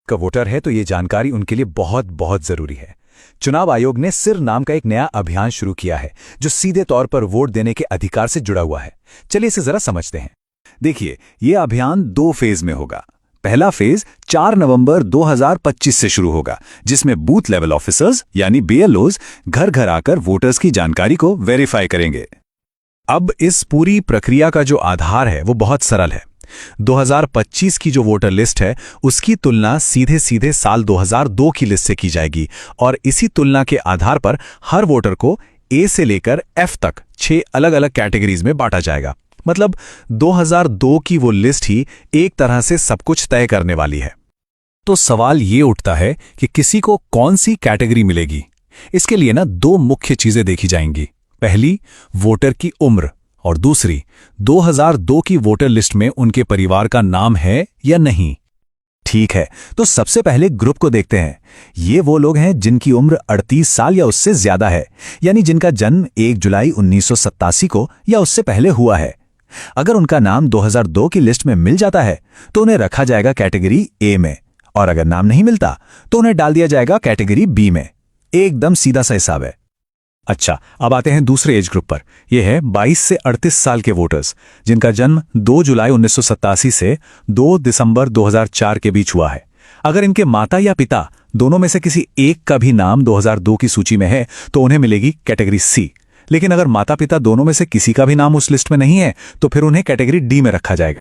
का वोटर है तो ये जानकारी उनके लिए बहुत बहुत जरूरी है। चुनाव आयोग ने सिर नाम का एक नया अभियान शुरू किया है जो सीधे तौर पर वोट देने के अधिकार से जुड़ा हुआ है। चलिए इसे जरा समझते हैं। देखिए, ये अभियान 2 फेज में होगा। पहला फेज 4 नवंबर 2025 से शुरू होगा, जिसमें बूथ लेवल ऑफिसर्स यानी BLOs घर घर आकर वोटर्स की जानकारी को वेरीफाई करेंगे। अब इस पूरी प्रक्रिया का जो आधार है वो बहुत सरल है। 2025 की जो वोटर लिस्ट है उसकी तुलना सीधे सीधे साल 2002 की लिस्ट से की जाएगी और इसी तुलना के आधार पर हर वोटर को A से लेकर F तक 6 अलग अलग कैटेगरीज में बांटा जाएगा। मतलब 2002 की वो लिस्ट ही एक तरह से सब कुछ तय करने वाली है। तो सवाल ये उठता है कि किसी को कौन सी कैटेगरी मिलेगी। इसके लिए ना 2 मुख्य चीजें देखी जाएंगी। पहली, वोटर की उम्र, और दूसरी, 2002 की वोटर लिस्ट में उनके परिवार का नाम है या नहीं। ठीक है, तो सबसे पहले ग्रुप को देखते हैं। ये वो लोग हैं जिनकी उम्र 38 साल या उससे ज्यादा है, यानी जिनका जन्म 1 जुलाई 1987 को या उससे पहले हुआ है। अगर उनका नाम 2002 की लिस्ट में मिल जाता है तो उन्हें रखा जाएगा कैटेगरी A में, और अगर नाम नहीं मिलता तो उन्हें डाल दिया जाएगा कैटेगरी B में। एकदम सीधा सा हिसाब है। अच्छा, अब आते हैं दूसरे एज ग्रुप पर। यह है 22 से 38 साल के वोटर्स, जिनका जन्म 2 जुलाई 1987 से 2 दिसंबर 2004 के बीच हुआ है। अगर इनके माता या पिता दोनों में से किसी एक का भी नाम 2002 की सूची में है तो उन्हें मिलेगी कैटेगरी C। लेकिन अगर माता पिता दोनों में से किसी का भी नाम उस लिस्ट में नहीं है तो फिर उन्हें कैटेगरी D में रखा जाएगा।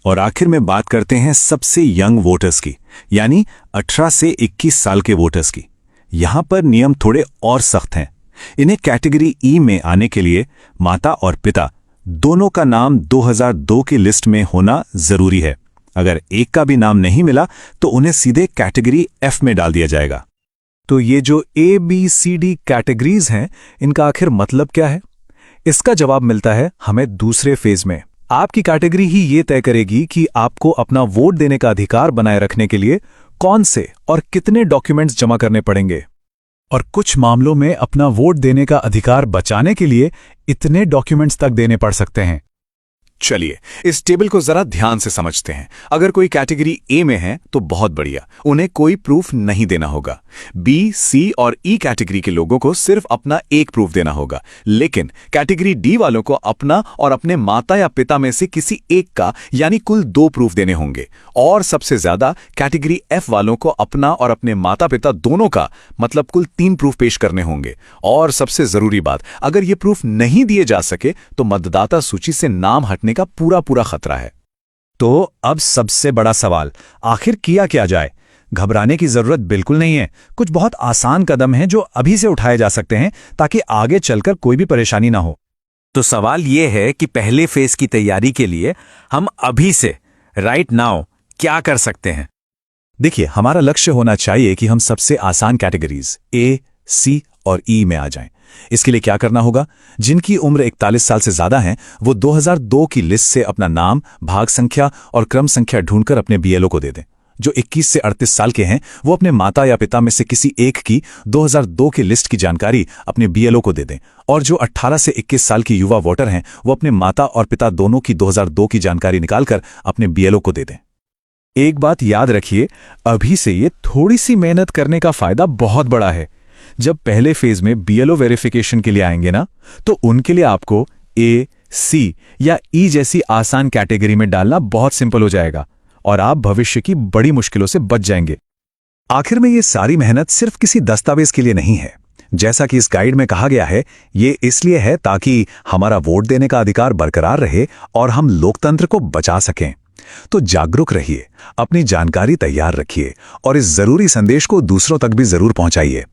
और आखिर में बात करते हैं सबसे यंग वोटर्स की, यानी 18 से 21 साल के वोटर्स की। यहां पर नियम थोड़े और सख्त हैं। इन्हें कैटेगरी E में आने के लिए माता और पिता दोनों का नाम 2002 की लिस्ट में होना जरूरी है। अगर एक का भी नाम नहीं मिला तो उन्हें सीधे कैटेगरी F में डाल दिया जाएगा। तो ये जो ABCD कैटेगरीज हैं, इनका आखिर मतलब क्या है? इसका जवाब मिलता है हमें दूसरे फेज में। आपकी कैटेगरी ही ये तय करेगी कि आपको अपना वोट देने का अधिकार बनाए रखने के लिए कौन से और कितने डॉक्यूमेंट्स जमा करने पड़ेंगे, और कुछ मामलों में अपना वोट देने का अधिकार बचाने के लिए इतने डॉक्यूमेंट्स तक देने पड़ सकते हैं। चलिए इस टेबल को जरा ध्यान से समझते हैं। अगर कोई कैटेगरी A में है तो बहुत बढ़िया, उन्हें कोई प्रूफ नहीं देना होगा। B, C और E कैटेगरी के लोगों को सिर्फ अपना एक प्रूफ देना होगा। लेकिन कैटेगरी D वालों को अपना और अपने माता या पिता में से किसी एक का यानी कुल 2 प्रूफ देने होंगे। और सबसे ज्यादा कैटेगरी F वालों को अपना और अपने माता पिता दोनों का मतलब कुल 3 प्रूफ पेश करने होंगे। और सबसे जरूरी बात, अगर ये प्रूफ नहीं दिए जा सके तो मतदाता सूची से नाम हटने का पूरा खतरा है। तो अब सबसे बड़ा सवाल, आखिर किया क्या जाए? घबराने की जरूरत बिल्कुल नहीं है। कुछ बहुत आसान कदम हैं जो अभी से उठाए जा सकते हैं ताकि आगे चलकर कोई भी परेशानी ना हो। तो सवाल यह है कि पहले फेज की तैयारी के लिए हम अभी से राइट नाउ क्या कर सकते हैं? देखिए, हमारा लक्ष्य होना चाहिए कि हम सबसे आसान कैटेगरीज A, C और E में आ जाएं। इसके लिए क्या करना होगा? जिनकी उम्र 41 साल से ज्यादा है वो 2002 की लिस्ट से अपना नाम, भाग संख्या और क्रम संख्या ढूंढकर अपने BLO को दे दें। जो 21 से 38 साल के हैं वो अपने माता या पिता में से किसी एक की 2002 की लिस्ट की जानकारी अपने BLO को दे दें। और जो 18 से 21 साल की युवा वोटर हैं वो अपने माता और पिता दोनों की 2002 की जानकारी निकालकर अपने BLO को दे दें। एक बात याद रखिए, अभी से ये थोड़ी सी मेहनत करने का फायदा बहुत बड़ा है। जब पहले फेज में BLO वेरिफिकेशन के लिए आएंगे ना, तो उनके लिए आपको A, C या E जैसी आसान कैटेगरी में डालना बहुत सिंपल हो जाएगा और आप भविष्य की बड़ी मुश्किलों से बच जाएंगे। आखिर में ये सारी मेहनत सिर्फ किसी दस्तावेज के लिए नहीं है। जैसा कि इस गाइड में कहा गया है, ये इसलिए है ताकि हमारा वोट देने का अधिकार बरकरार रहे और हम लोकतंत्र को बचा सकें। तो जागरूक रहिए, अपनी जानकारी तैयार रखिए और इस जरूरी संदेश को दूसरों तक भी जरूर पहुंचाइए।